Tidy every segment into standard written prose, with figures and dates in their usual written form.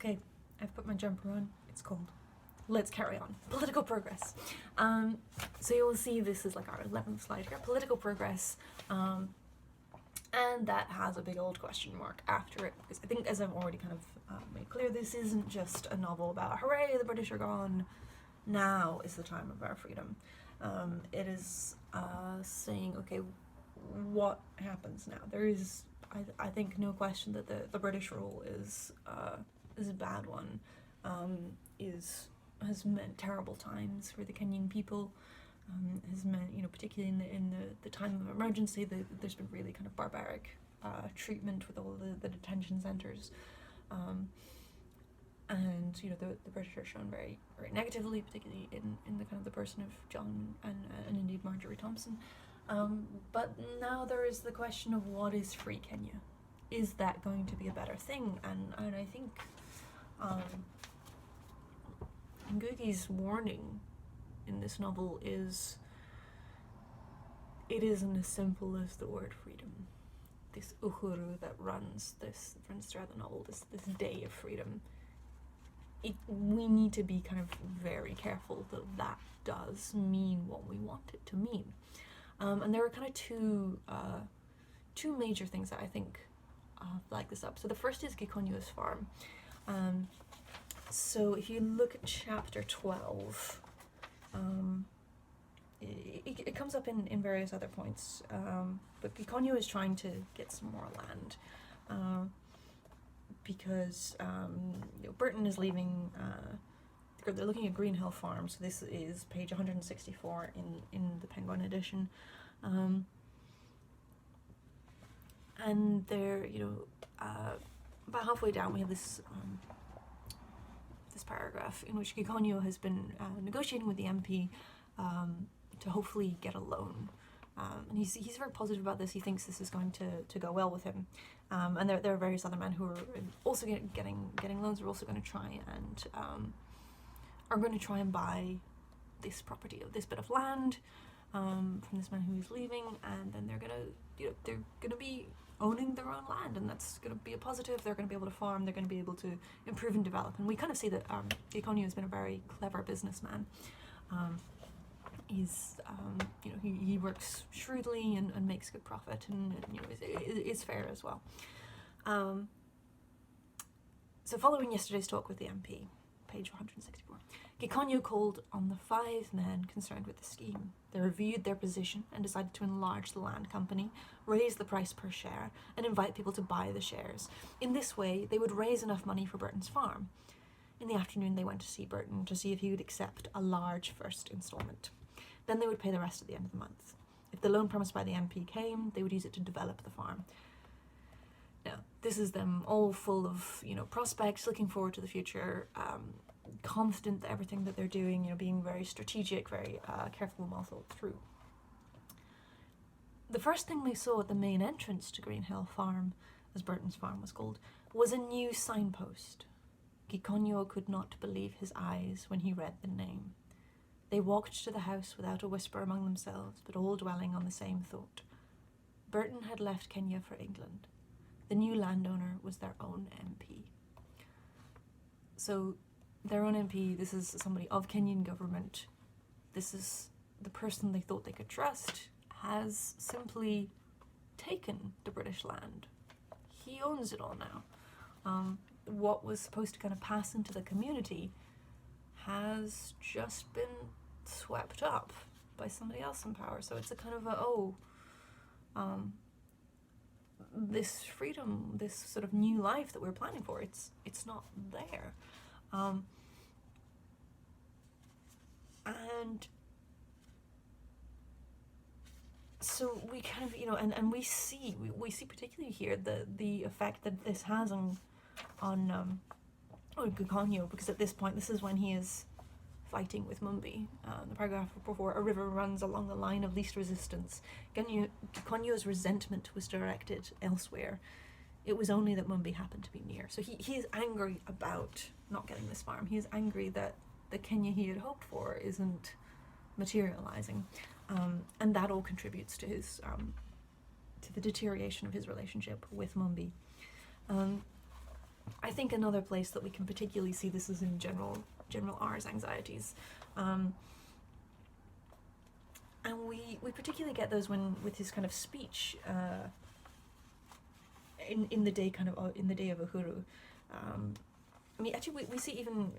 Okay, I've put my jumper on. It's cold. Let's carry on. Political progress. So you'll see this is like our 11th slide here. Political progress. And that has a big old question mark after it, because I think, as I've already kind of made clear, this isn't just a novel about hooray, the British are gone, now is the time of our freedom. It is saying, okay, what happens now? There is, I think, no question that the British rule is a bad one, has meant terrible times for the Kenyan people. Has meant, particularly in the time of emergency, there's been really kind of barbaric treatment with all the detention centres. And the British are shown very, very negatively, particularly in the kind of the person of John and indeed Marjorie Thompson. But now there is the question of what is free Kenya? Is that going to be a better thing? And I think Ngugi's warning in this novel is, it isn't as simple as the word freedom. This uhuru that runs throughout the novel, this day of freedom. We need to be kind of very careful that does mean what we want it to mean. And there are kind of two major things that I think flag this up. So the first is Gikonyu's farm. So if you look at chapter 12, it comes up in various other points, but Gikonyo is trying to get some more land, because Burton is leaving. They're looking at Green Hill Farm, so this is page 164 in the Penguin edition, and they're about halfway down we have this paragraph in which Gikonyo has been negotiating with the MP to hopefully get a loan. And he's very positive about this. He thinks this is going to go well with him. And there are various other men who are also getting loans. Are also going to try and buy this property, this bit of land, from this man who is leaving, and then they're gonna be owning their own land, and that's going to be a positive. They're going to be able to farm. They're going to be able to improve and develop. And we kind of see that Gikonyo has been a very clever businessman. He's he works shrewdly and makes good profit, and is fair as well. So following yesterday's talk with the MP, page 164, Gikonyo called on the 5 men concerned with the scheme. They reviewed their position and decided to enlarge the land company, raise the price per share, and invite people to buy the shares. In this way, they would raise enough money for Burton's farm. In the afternoon, they went to see Burton to see if he would accept a large first instalment. Then they would pay the rest at the end of the month. If the loan promised by the MP came, they would use it to develop the farm. Now, this is them all full of, prospects, looking forward to the future, confident that everything that they're doing, being very strategic, very careful and well thought through. The first thing they saw at the main entrance to Green Hill Farm, as Burton's farm was called, was a new signpost. Gikonyo could not believe his eyes when he read the name. They walked to the house without a whisper among themselves, but all dwelling on the same thought. Burton had left Kenya for England. The new landowner was their own MP. So their own MP, this is somebody of Kenyan government, this is the person they thought they could trust, has simply taken the British land. He owns it all now. What was supposed to kind of pass into the community has just been swept up by somebody else in power. So it's a kind of this freedom, this sort of new life that we're planning for, it's not there. And so we kind of, and we see particularly here the effect that this has on Gikonyo, because at this point, this is when he is fighting with Mumbi. The paragraph before, a river runs along the line of least resistance. Gikonyo's resentment was directed elsewhere. It was only that Mumbi happened to be near. So he is angry about not getting this farm. He is angry that the Kenya he had hoped for isn't materializing. And that all contributes to his to the deterioration of his relationship with Mumbi. I think another place that we can particularly see this is in General R's anxieties. And we particularly get those when, with his kind of speech in the day in the day of Uhuru. I mean, actually, we see even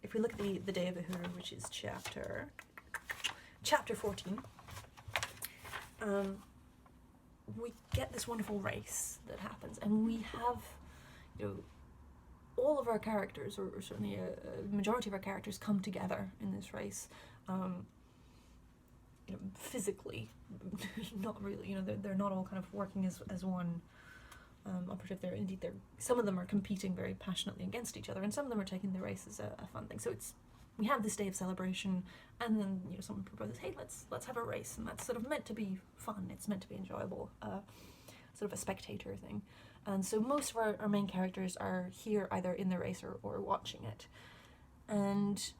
if we look at the day of Uhuru, which is chapter 14. We get this wonderful race that happens, and we have, all of our characters, or certainly a majority of our characters, come together in this race. Physically, not really. They're not all kind of working as one operative. They're some of them are competing very passionately against each other, and some of them are taking the race as a fun thing. So we have this day of celebration, and then someone proposes, hey, let's have a race, and that's sort of meant to be fun. It's meant to be enjoyable, sort of a spectator thing. And so most of our main characters are here either in the race or watching it, and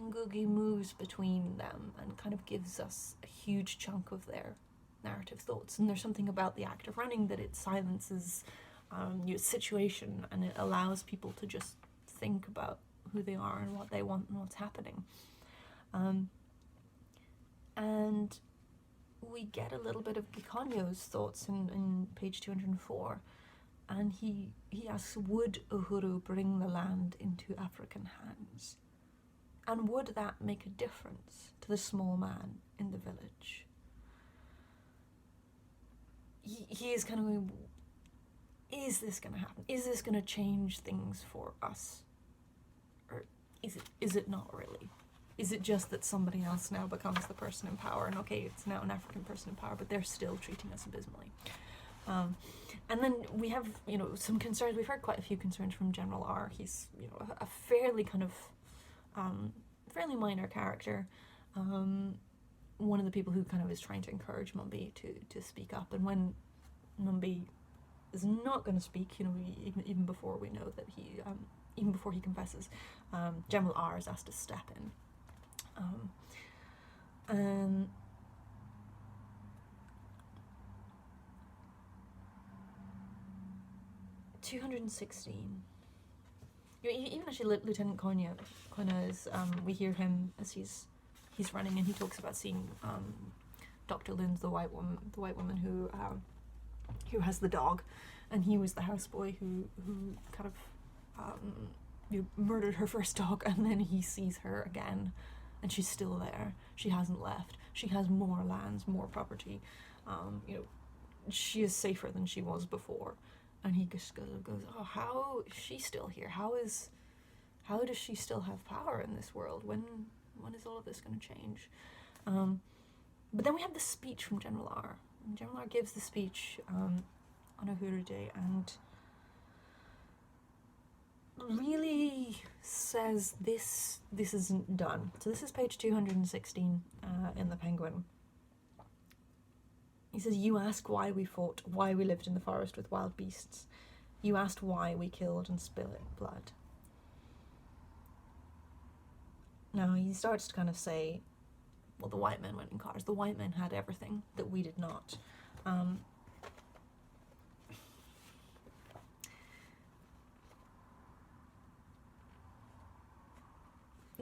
Ngugi moves between them and kind of gives us a huge chunk of their narrative thoughts. And there's something about the act of running that it silences your situation, and it allows people to just think about who they are and what they want and what's happening. And we get a little bit of Gikonyo's thoughts in page 204, and he asks, would Uhuru bring the land into African hands? And would that make a difference to the small man in the village? He is kind of going, is this going to happen? Is this going to change things for us? Or is it not really? Is it just that somebody else now becomes the person in power, and okay, it's now an African person in power, but they're still treating us abysmally? And then we have, some concerns. We've heard quite a few concerns from General R. He's, a fairly kind of fairly minor character, one of the people who kind of is trying to encourage Mumbi to speak up, and when Mumbi is not going to speak, even before we know that he, even before he confesses, General R is asked to step in. 216. Even actually, Lieutenant Konya is, we hear him as he's running, and he talks about seeing Dr. Linz, the white woman who has the dog, and he was the houseboy who kind of murdered her first dog, and then he sees her again, and she's still there. She hasn't left. She has more lands, more property. She is safer than she was before. And he just goes, oh, how is she still here? How does she still have power in this world? When is all of this going to change? But then we have the speech from General R. And General R gives the speech on Uhuru Day, and really says this isn't done. So this is page 216 in the Penguin. He says, you ask why we fought, why we lived in the forest with wild beasts. You asked why we killed and spilled blood. Now he starts to kind of say, well, the white men went in cars. The white men had everything that we did not. At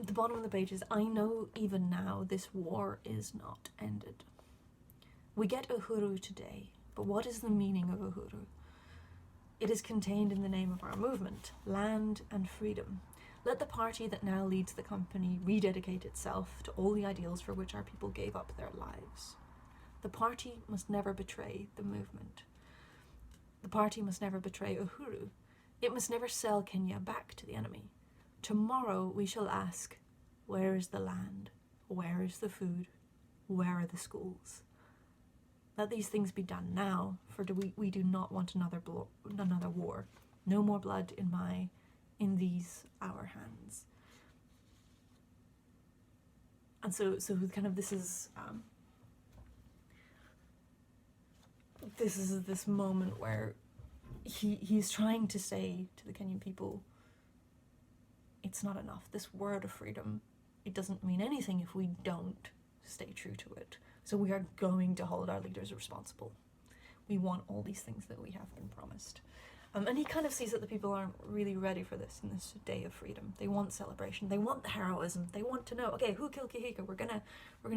the bottom of the page is, I know even now this war is not ended. We get Uhuru today, but what is the meaning of Uhuru? It is contained in the name of our movement, land and freedom. Let the party that now leads the company rededicate itself to all the ideals for which our people gave up their lives. The party must never betray the movement. The party must never betray Uhuru. It must never sell Kenya back to the enemy. Tomorrow we shall ask, where is the land? Where is the food? Where are the schools? Let these things be done now, for we do not want another war. No more blood in these our hands. And so kind of this is this moment where he's trying to say to the Kenyan people, it's not enough. This word of freedom, it doesn't mean anything if we don't stay true to it. So we are going to hold our leaders responsible. We want all these things that we have been promised. And he kind of sees that the people aren't really ready for this in this day of freedom. They want celebration. They want the heroism. They want to know, okay, who killed Kahika? We're gonna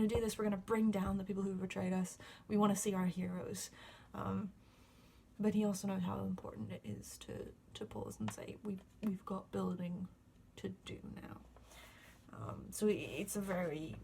do this. We're gonna bring down the people who betrayed us. We want to see our heroes. But he also knows how important it is to pause and say, we've got building to do now. So it's a very